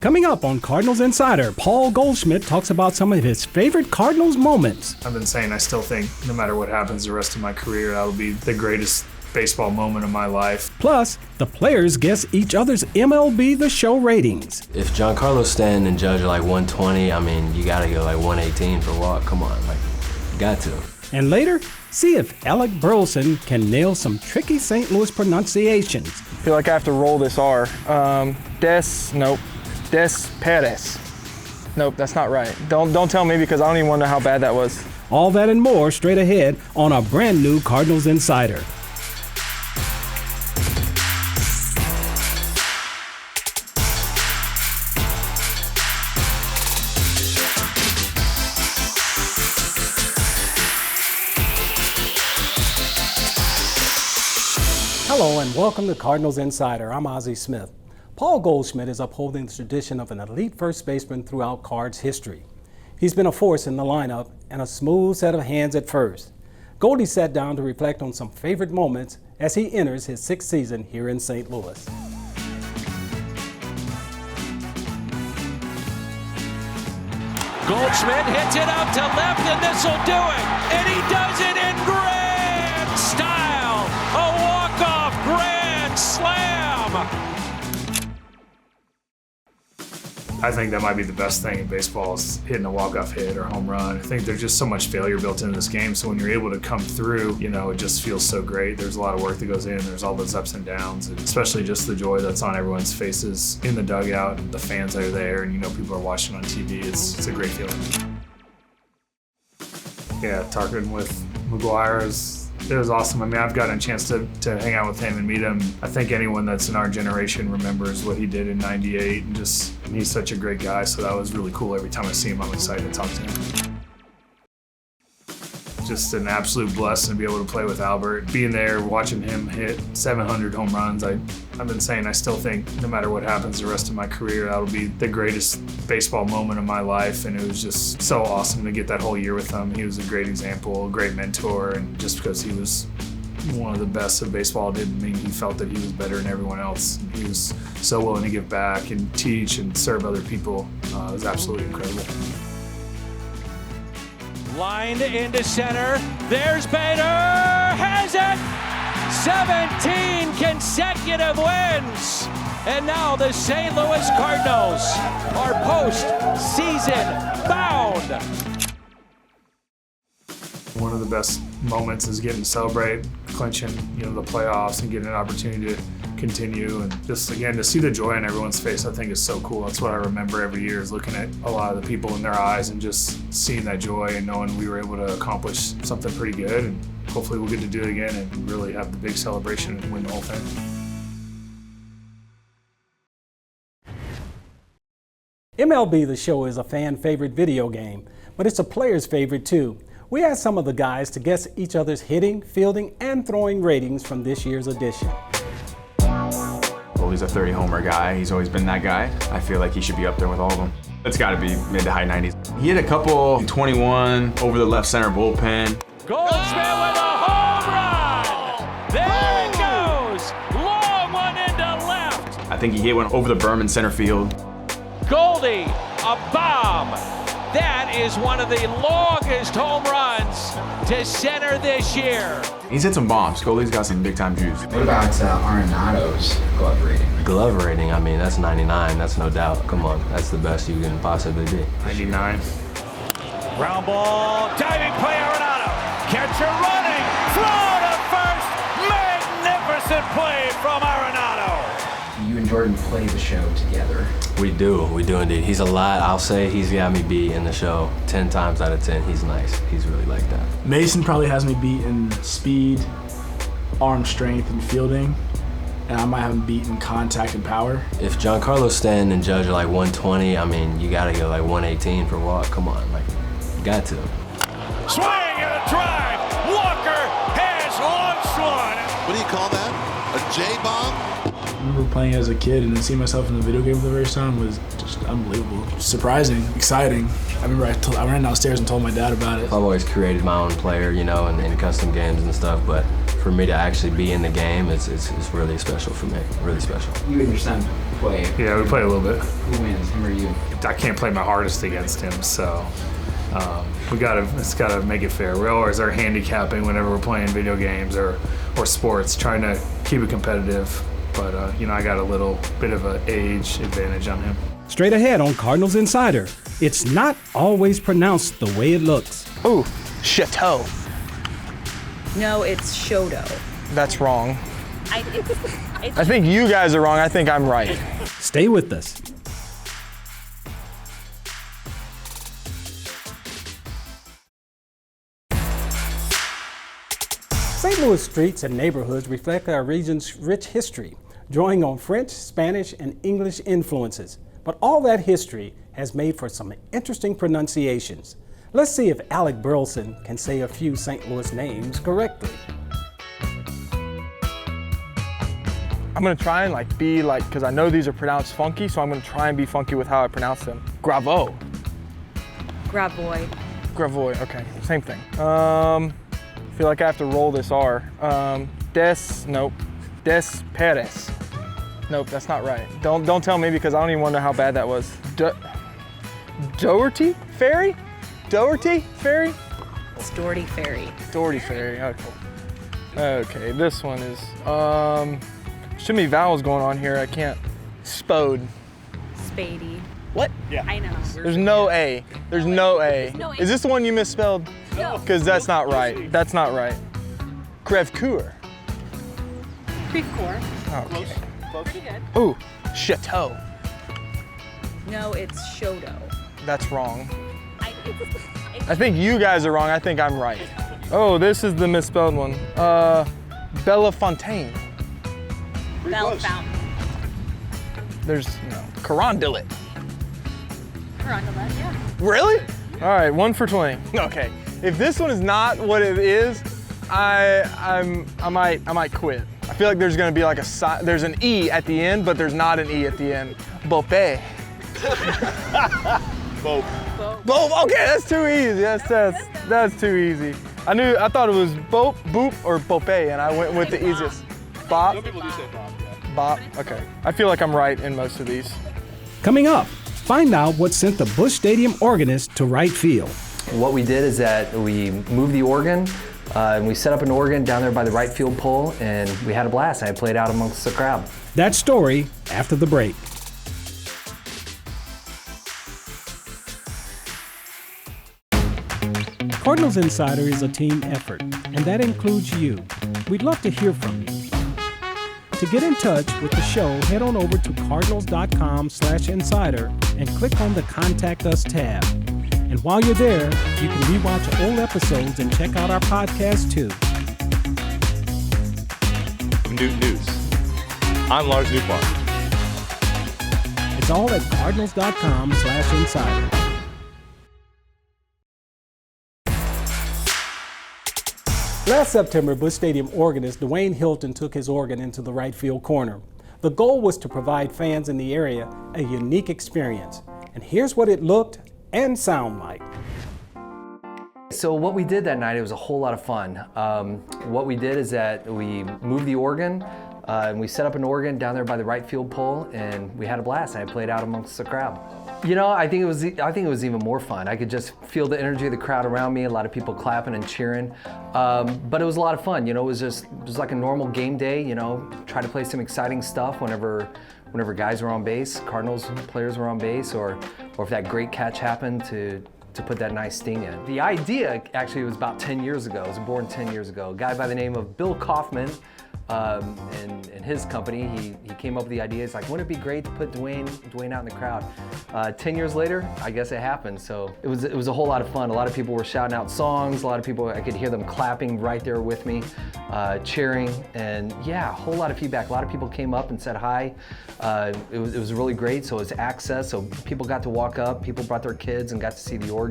Coming up on Cardinals Insider, Paul Goldschmidt talks about some of his favorite Cardinals moments. I've been saying I still think no matter what happens the rest of my career, that'll be the greatest baseball moment of my life. Plus, the players guess each other's MLB The Show ratings. If Giancarlo Stanton and Judge are like 120, I mean, you gotta go like 118 for walk. Come on, like, you got to. And later, see if Alec Burleson can nail some tricky St. Louis pronunciations. I feel like I have to roll this R. Nope. Perez. Nope, that's not right. Don't tell me because I don't even want to know how bad that was. All that and more straight ahead on a brand new Cardinals Insider. Hello and welcome to Cardinals Insider. I'm Ozzie Smith. Paul Goldschmidt is upholding the tradition of an elite first baseman throughout Cards history. He's been a force in the lineup and a smooth set of hands at first. Goldie sat down to reflect on some favorite moments as he enters his sixth season here in St. Louis. Goldschmidt hits it out to left, and this'll do it. And he does it in grand style. A walk-off grand slam. I think that might be the best thing in baseball is hitting a walk-off hit or home run. I think there's just so much failure built into this game, so when you're able to come through, it just feels so great. There's a lot of work that goes in. There's all those ups and downs, and especially just the joy that's on everyone's faces in the dugout and the fans that are there, and people are watching on TV. It's a great feeling. Yeah, talking with McGuire it was awesome. I mean, I've gotten a chance to hang out with him and meet him. I think anyone that's in our generation remembers what he did in '98, and he's such a great guy, so that was really cool. Every time I see him, I'm excited to talk to him. Just an absolute blessing to be able to play with Albert. Being there, watching him hit 700 home runs, I've been saying I still think no matter what happens the rest of my career, that'll be the greatest baseball moment of my life, and it was just so awesome to get that whole year with him. He was a great example, a great mentor, and just because he was one of the best of baseball didn't mean he felt that he was better than everyone else. He was so willing to give back and teach and serve other people. It was absolutely incredible. Lined into center. There's Bader. Has it. 17 consecutive wins. And now the St. Louis Cardinals are postseason bound. One of the best moments is getting to celebrate, clinching, the playoffs and getting an opportunity to continue, and just again to see the joy on everyone's face, I think is so cool. That's what I remember every year, is looking at a lot of the people in their eyes and just seeing that joy and knowing we were able to accomplish something pretty good, and hopefully we'll get to do it again and really have the big celebration and win the whole thing. MLB The Show is a fan favorite video game, but it's a player's favorite too. We asked some of the guys to guess each other's hitting, fielding, and throwing ratings from this year's edition. Well, he's a 30 homer guy. He's always been that guy. I feel like he should be up there with all of them. It's got to be mid to high 90s. He hit a couple 21 over the left center bullpen. Goldschmidt with a home run. There it goes. Long one into left. I think he hit one over the Berman center field. Goldie, a bomb. That is one of the longest home runs to center this year. He's hit some bombs. Goldie's got some big-time juice. What about Arenado's glove rating? Glove rating, I mean, that's 99, that's no doubt. Come on, that's the best you can possibly be. 99. Ground ball, diving play, Arenado. Catcher running, throw to first. Magnificent play from Arenado. You and Jordan play the show together. We do indeed. He's a lot. I'll say he's got me beat in the show 10 times out of 10. He's nice. He's really like that. Mason probably has me beat in speed, arm strength, and fielding. And I might have him beat in contact and power. If Giancarlo Stanton and Judge are like 120, I mean, you gotta go like 118 for walk. Come on, like, you got to. Swing and a drive. Walker has launched one. What do you call that? A J-bomb? I remember playing as a kid and then seeing myself in the video game for the first time was just unbelievable. Surprising, exciting. I remember I ran downstairs and told my dad about it. I've always created my own player, in custom games and stuff, but for me to actually be in the game, it's really special for me, really special. You and your son play. Yeah, we play a little bit. Who wins, him or you? I can't play my hardest against him, so it's gotta make it fair. We always are handicapping whenever we're playing video games or sports, trying to keep it competitive. But I got a little bit of an age advantage on him. Straight ahead on Cardinals Insider, it's not always pronounced the way it looks. Ooh, Chateau. No, it's Shodo. That's wrong. It's I think you guys are wrong. I think I'm right. Stay with us. St. Louis streets and neighborhoods reflect our region's rich history, drawing on French, Spanish, and English influences. But all that history has made for some interesting pronunciations. Let's see if Alec Burleson can say a few St. Louis names correctly. I'm gonna try and be because I know these are pronounced funky, so I'm gonna try and be funky with how I pronounce them. Gravo. Gravois. Gravois, okay, same thing. I feel like I have to roll this R. Nope. Des Perez. Nope, that's not right. Don't tell me because I don't even wonder how bad that was. Doherty Ferry? Doherty Ferry? It's Doherty Ferry. Doherty Ferry, okay. Okay, this one is, too many vowels going on here, I can't. Spode. Spady. What? Yeah. I know. There's no A. There's no A. No A. Is this the one you misspelled? No. Because that's not right. That's not right. Crevecoeur. Crevecoeur. Okay. Pretty good. Ooh, Chateau. No, it's Shodo. That's wrong. I think you guys are wrong. I think I'm right. Oh, this is the misspelled one. Bellefontaine. Bell Fountain. There's no. Carondelet. Carondelet, yeah. Really? All right, 1 for 20. Okay. If this one is not what it is, I might quit. I feel like there's gonna be there's an E at the end, but there's not an E at the end. Bope. Bope. Bope. Okay, that's too easy. That's too easy. I thought it was Bope, Boop, or Bope, and I went with the easiest. Bop. Some people do say Bob, yeah. Bop. Okay. I feel like I'm right in most of these. Coming up, find out what sent the Busch Stadium organist to right field. What we did is that we moved the organ, and we set up an organ down there by the right field pole, and we had a blast. I played out amongst the crowd. That story after the break. Cardinals Insider is a team effort, and that includes you. We'd love to hear from you. To get in touch with the show, head on over to cardinals.com/insider and click on the Contact Us tab. And while you're there, you can rewatch old episodes and check out our podcast too. Newt News. I'm Lars Newbart. It's all at cardinals.com/insider. Last September, Busch Stadium organist Dwayne Hilton took his organ into the right field corner. The goal was to provide fans in the area a unique experience. And here's what it looked and sounded like. So what we did that night, it was a whole lot of fun. What we did is that we moved the organ, and we set up an organ down there by the right field pole, and we had a blast. I played out amongst the crowd. You know, I think it was even more fun. I could just feel the energy of the crowd around me, a lot of people clapping and cheering. But it was a lot of fun. You know, it was like a normal game day, you know, try to play some exciting stuff whenever guys were on base, Cardinals players were on base, or if that great catch happened to put that nice sting in. The idea actually was about 10 years ago. It was born 10 years ago. A guy by the name of Bill Kaufman, and his company, he came up with the idea. It's like, wouldn't it be great to put Dwayne out in the crowd? 10 years later, I guess it happened. So it was a whole lot of fun. A lot of people were shouting out songs. A lot of people, I could hear them clapping right there with me, cheering, and yeah, a whole lot of feedback. A lot of people came up and said hi. It was really great. So it was access. So people got to walk up. People brought their kids and got to see the organ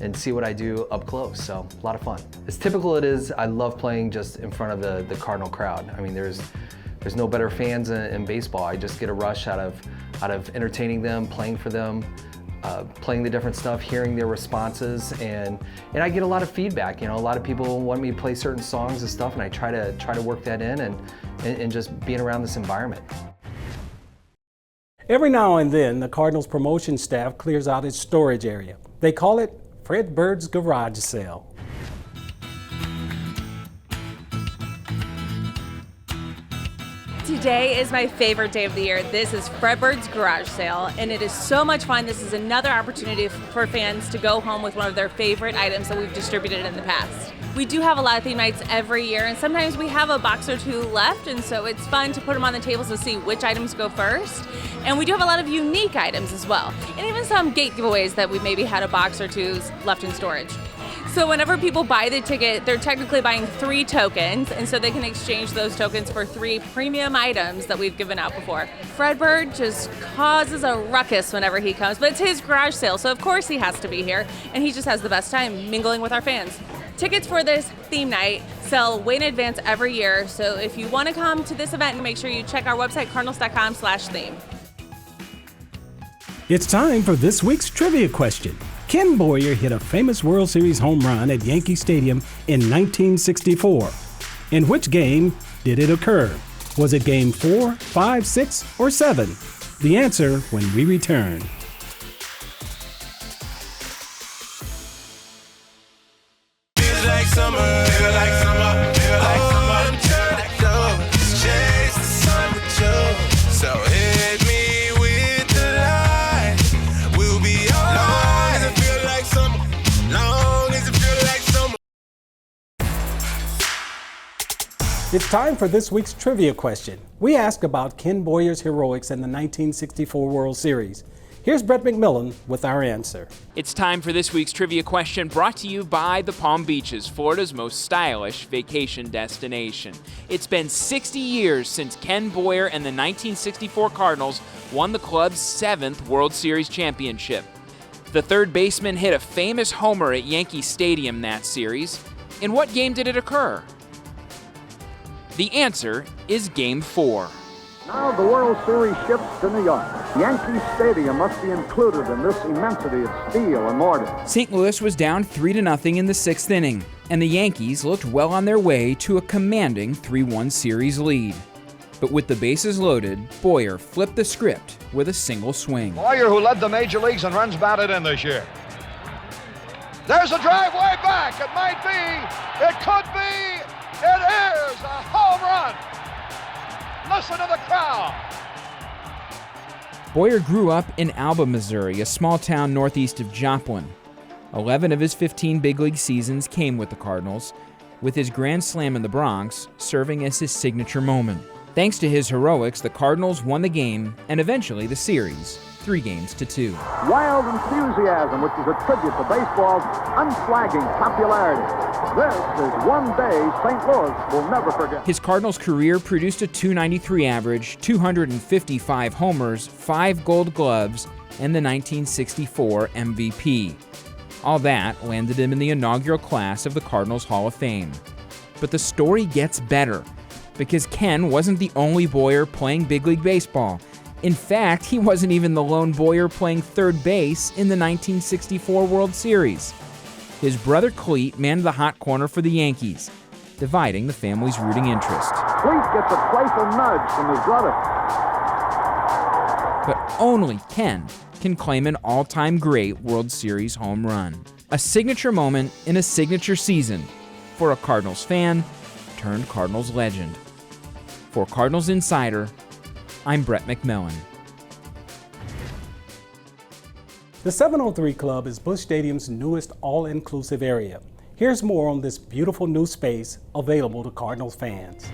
and see what I do up close. So a lot of fun. As typical it is, I love playing just in front of the Cardinal crowd. I mean, there's no better fans in baseball. I just get a rush out of entertaining them, playing for them, playing the different stuff, hearing their responses, and I get a lot of feedback. You know, a lot of people want me to play certain songs and stuff, and I try to work that in and just being around this environment. Every now and then, the Cardinals promotion staff clears out its storage area. They call it Redbird's garage sale. Today is my favorite day of the year. This is Redbird's garage sale, and it is so much fun. This is another opportunity for fans to go home with one of their favorite items that we've distributed in the past. We do have a lot of theme nights every year, and sometimes we have a box or two left, and so it's fun to put them on the tables to see which items go first. And we do have a lot of unique items as well, and even some gate giveaways that we maybe had a box or two left in storage. So whenever people buy the ticket, they're technically buying 3 tokens, and so they can exchange those tokens for 3 premium items that we've given out before. Redbird just causes a ruckus whenever he comes, but it's his garage sale, so of course he has to be here, and he just has the best time mingling with our fans. Tickets for this theme night sell way in advance every year, so if you want to come to this event, make sure you check our website, cardinals.com/theme. It's time for this week's trivia question. Ken Boyer hit a famous World Series home run at Yankee Stadium in 1964. In which game did it occur? Was it game 4, 5, 6, or 7? The answer when we return. It's time for this week's trivia question. We ask about Ken Boyer's heroics in the 1964 World Series. Here's Brett McMillan with our answer. It's time for this week's trivia question, brought to you by the Palm Beaches, Florida's most stylish vacation destination. It's been 60 years since Ken Boyer and the 1964 Cardinals won the club's 7th World Series championship. The third baseman hit a famous homer at Yankee Stadium that series. In what game did it occur? The answer is Game 4. Now the World Series ships to New York. Yankee Stadium must be included in this immensity of steel and mortar. St. Louis was down 3-0 in the 6th inning, and the Yankees looked well on their way to a commanding 3-1 series lead. But with the bases loaded, Boyer flipped the script with a single swing. Boyer, who led the major leagues in runs batted in this year. There's a drive way back. It might be. It could be. It is a home run. Listen to the crowd. Boyer grew up in Alba, Missouri, a small town northeast of Joplin. 11 of his 15 big league seasons came with the Cardinals, with his grand slam in the Bronx serving as his signature moment. Thanks to his heroics, the Cardinals won the game and eventually the series, 3-2. Wild enthusiasm, which is a tribute to baseball's unflagging popularity. This is one day St. Louis will never forget. His Cardinals career produced a .293 average, 255 homers, 5 Gold Gloves, and the 1964 MVP. All that landed him in the inaugural class of the Cardinals Hall of Fame. But the story gets better, because Ken wasn't the only Boyer playing big league baseball. In fact, he wasn't even the lone Boyer playing third base in the 1964 World Series. His brother Cleet manned the hot corner for the Yankees, dividing the family's rooting interest. Cleet gets a playful nudge from his brother. But only Ken can claim an all-time great World Series home run. A signature moment in a signature season for a Cardinals fan turned Cardinals legend. For Cardinals Insider, I'm Brett McMillan. The 703 Club is Busch Stadium's newest all-inclusive area. Here's more on this beautiful new space available to Cardinals fans.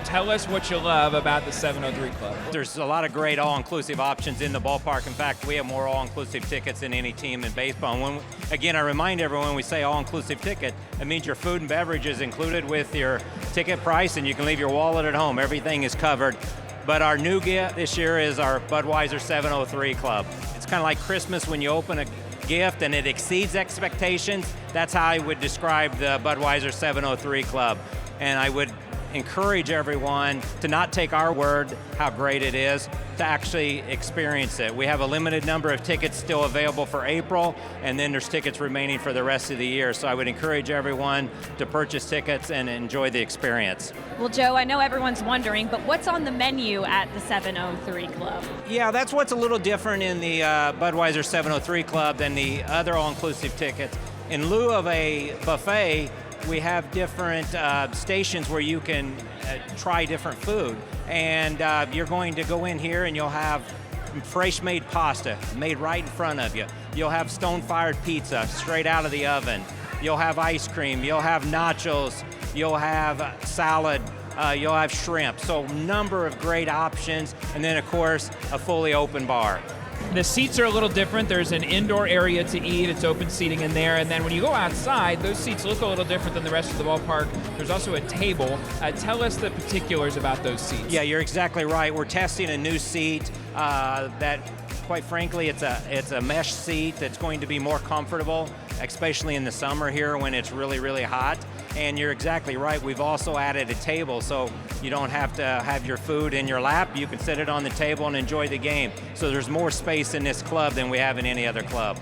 Tell us what you love about the 703 Club. There's a lot of great all-inclusive options in the ballpark. In fact, we have more all-inclusive tickets than any team in baseball. Again, I remind everyone when we say all-inclusive ticket, it means your food and beverage is included with your ticket price, and you can leave your wallet at home. Everything is covered. But our new gift this year is our Budweiser 703 Club. It's kind of like Christmas when you open a gift and it exceeds expectations. That's how I would describe the Budweiser 703 Club. And I would encourage everyone to not take our word how great it is, to actually experience it. We have a limited number of tickets still available for April, and then there's tickets remaining for the rest of the year. So I would encourage everyone to purchase tickets and enjoy the experience. Well, Joe, I know everyone's wondering, but what's on the menu at the 703 Club? Yeah, that's what's a little different in the Budweiser 703 Club than the other all-inclusive tickets. In lieu of a buffet, we have different stations where you can try different food. And you're going to go in here and you'll have fresh made pasta made right in front of you. You'll have stone-fired pizza straight out of the oven. You'll have ice cream, you'll have nachos, you'll have salad, you'll have shrimp. So number of great options, and then of course a fully open bar. The seats are a little different. There's an indoor area to eat. It's open seating in there. And then when you go outside, those seats look a little different than the rest of the ballpark. There's also a table. Tell us the particulars about those seats. Yeah, you're exactly right. We're testing a new seat that, quite frankly, it's a mesh seat that's going to be more comfortable, especially in the summer here when it's really, really hot. And you're exactly right. We've also added a table, so you don't have to have your food in your lap. You can sit it on the table and enjoy the game. So there's more space in this club than we have in any other club.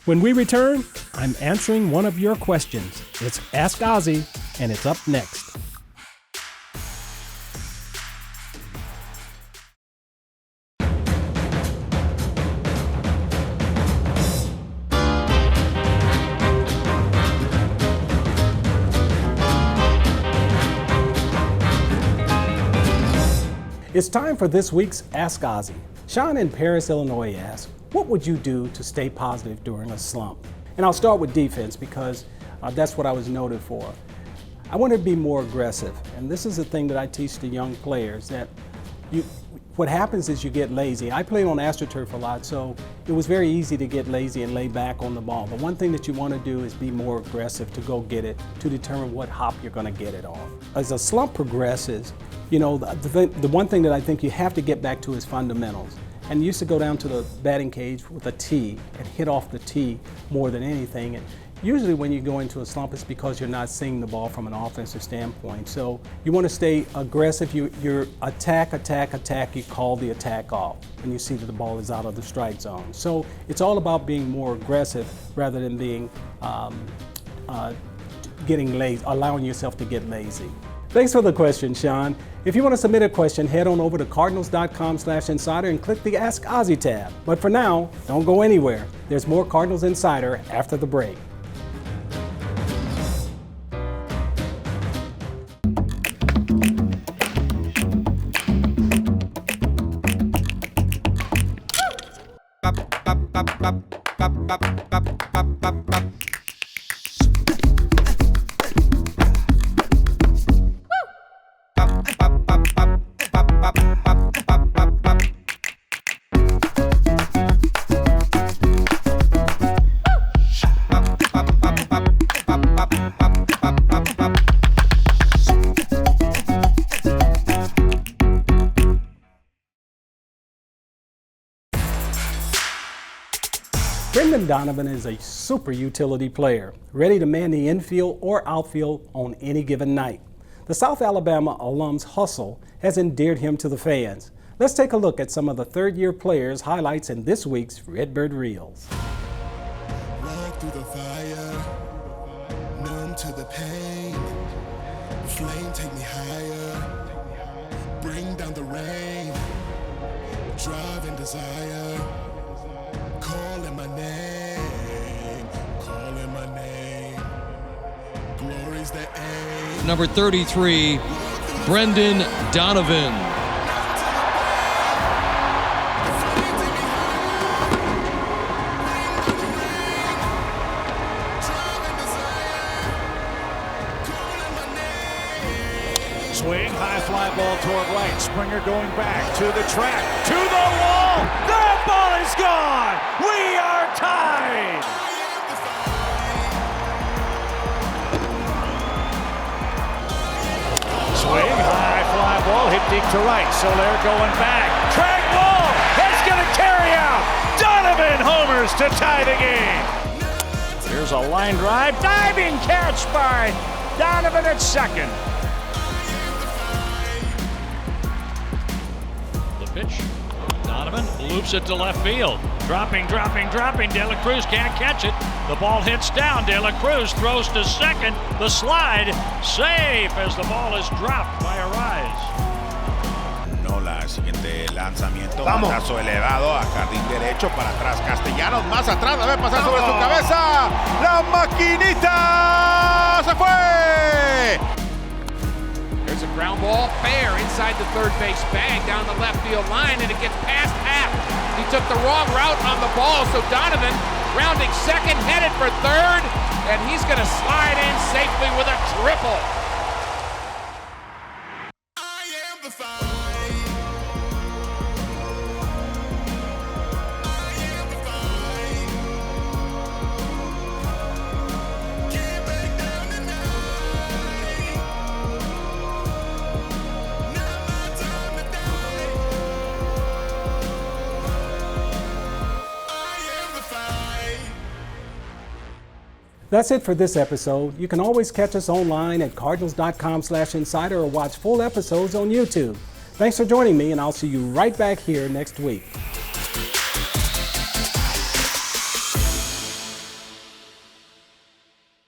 When we return, I'm answering one of your questions. It's Ask Ozzy, and it's up next. It's time for this week's Ask Ozzy. Sean in Paris, Illinois asks, what would you do to stay positive during a slump? And I'll start with defense because that's what I was noted for. I want to be more aggressive. And this is the thing that I teach the young players, that what happens is you get lazy. I played on AstroTurf a lot, so it was very easy to get lazy and lay back on the ball. But one thing that you want to do is be more aggressive to go get it, to determine what hop you're going to get it on. As a slump progresses, you know, the one thing that I think you have to get back to is fundamentals. And you used to go down to the batting cage with a tee and hit off the tee more than anything. And usually when you go into a slump, it's because you're not seeing the ball from an offensive standpoint. So you want to stay aggressive. You're attack, you call the attack off, and you see that the ball is out of the strike zone. So it's all about being more aggressive rather than being getting lazy, allowing yourself to get lazy. Thanks for the question, Sean. If you want to submit a question, head on over to cardinals.com/insider and click the Ask Ozzy tab. But for now, don't go anywhere. There's more Cardinals Insider after the break. Brendan Donovan is a super utility player, ready to man the infield or outfield on any given night. The South Alabama alum's hustle has endeared him to the fans. Let's take a look at some of the third-year players' highlights in this week's Redbird Reels. Walk through the fire, numb to the pain. Flame take me higher, bring down the rain. Drive and desire, calling my name, calling my name. Glory's the aim. Number 33, Brendan Donovan. Swing, high fly ball toward right. Springer going back to the track, to the wall. That ball is gone. We are tied. Swing, high fly ball hit deep to right. Soler going back. Track ball. That's going to carry out. Donovan homers to tie the game. Here's a line drive. Diving catch by Donovan at second. The pitch. Donovan loops it to left field. Dropping. De La Cruz can't catch it. The ball hits down. De La Cruz throws to second. The slide safe as the ball is dropped by Arise. La siguiente lanzamiento, batazo elevado a jardín derecho para atrás. Castellanos más atrás, la ve pasar sobre su cabeza. La maquinita se fue. There's a ground ball, fair inside the third base bag down the left field line, and it gets past Happ. He took the wrong route on the ball, so Donovan rounding second, headed for third, and he's going to slide in safely with a triple. That's it for this episode. You can always catch us online at cardinals.com/insider or watch full episodes on YouTube. Thanks for joining me, and I'll see you right back here next week.